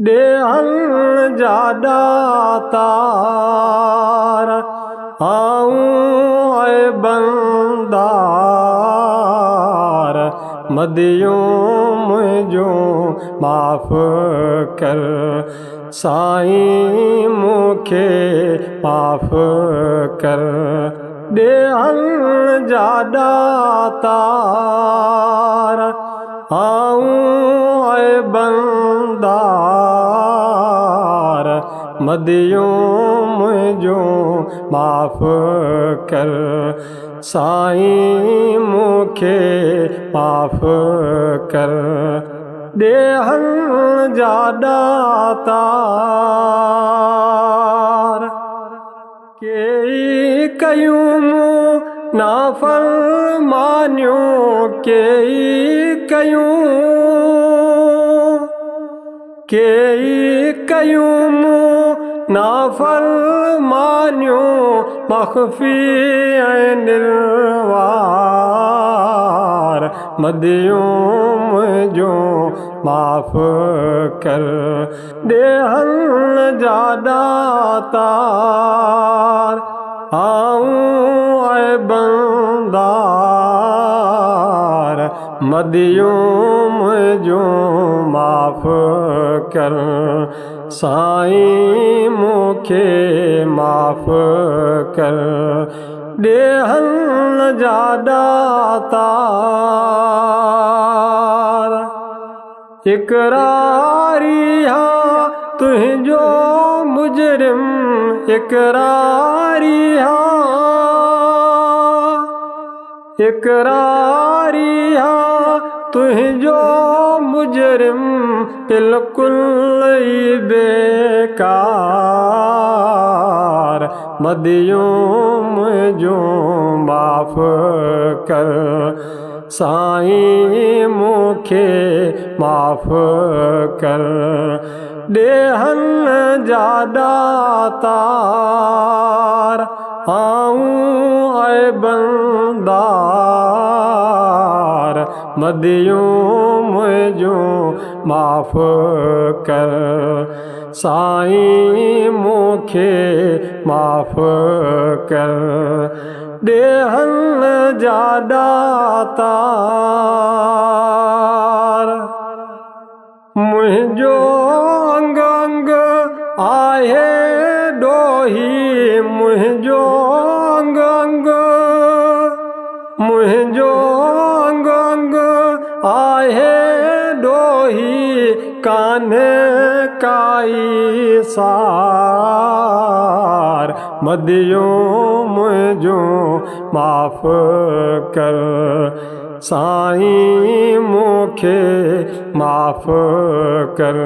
ॾेहल जा दातार आऊं ऐं बंदार मदियूं मुंहिंजो माफ़ कर साईं मूंखे माफ़ कर ॾेहल जा दातार आऊं ऐं बंदार मदियूं मुंहिंजो माफ़ कर साईं मूंखे माफ़ कर ॾेहल जा दातार केई कयूं मूं नाफ़रमानियूं केई कयूं मूं नाफ़रमानियूं मख़फ़ी ऐं निर्वार मदियूं मुंहिंजो माफ़ कर ॾेहल जा दातार आऊं ऐं बंदार मदियूं मुंहिंजो माफ़ कर साईं मूंखे माफ़ कर ॾेहल जा दातार इक़रारी हां तुंहिंजो मुजरिम इक़रारी हां तुंहिंजो मुजरिम बिल्कुलु ई बेकार मदियूं मुंहिंजो माफ़ कर साईं मूंखे माफ़ कर ॾेहल जा दातार आऊं ऐं बंदार मदियूं मुंहिंजो माफ़ कर साईं मूंखे माफ़ कर ॾेहल जा दातार मुंहिंजो अंग अंग आहे ॾोही मुंहिंजो अंग अंग आहे ॾोही कान्हे काई सार मदियूं मुंहिंजो माफ़ कर साईं मूंखे माफ़ कर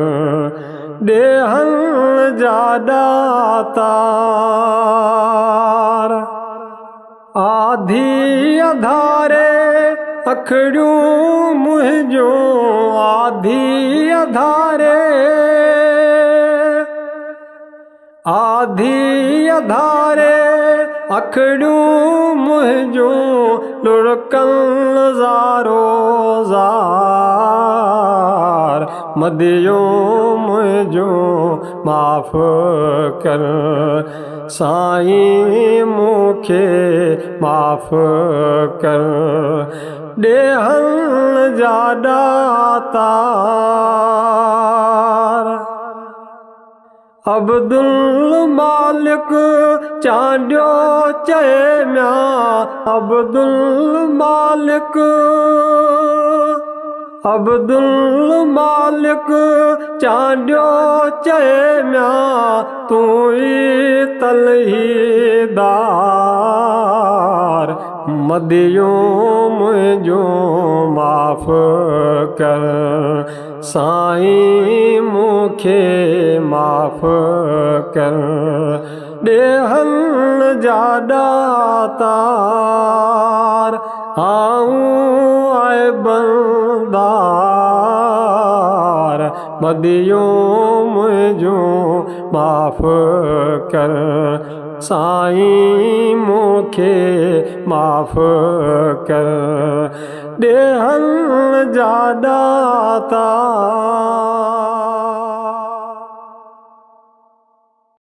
ॾेहल जा दातार आधी अधारे अखड़ियूं मुंहिंजूं आधी अधारे अखड़ियूं मुंहिंजूं लुढ़कल ज़ारो ज़ार मदियूं मुंहिंजो माफ़ कर साईं मूंखे माफ़ कर ॾेहल जा दातार अब्दुल मालिक चांडियो चए म्यां अब्दुल मालिक चांडियो चए म्यां तूं ई तलहीदार मदियूं मुंहिंजो माफ़ कर साईं मूंखे माफ़ कर ॾेहल जा दातार आऊं ऐं बंदार मदियूं मुंहिंजो माफ़ कर साईं मूंखे माफ़ कर ॾेहल जा दातार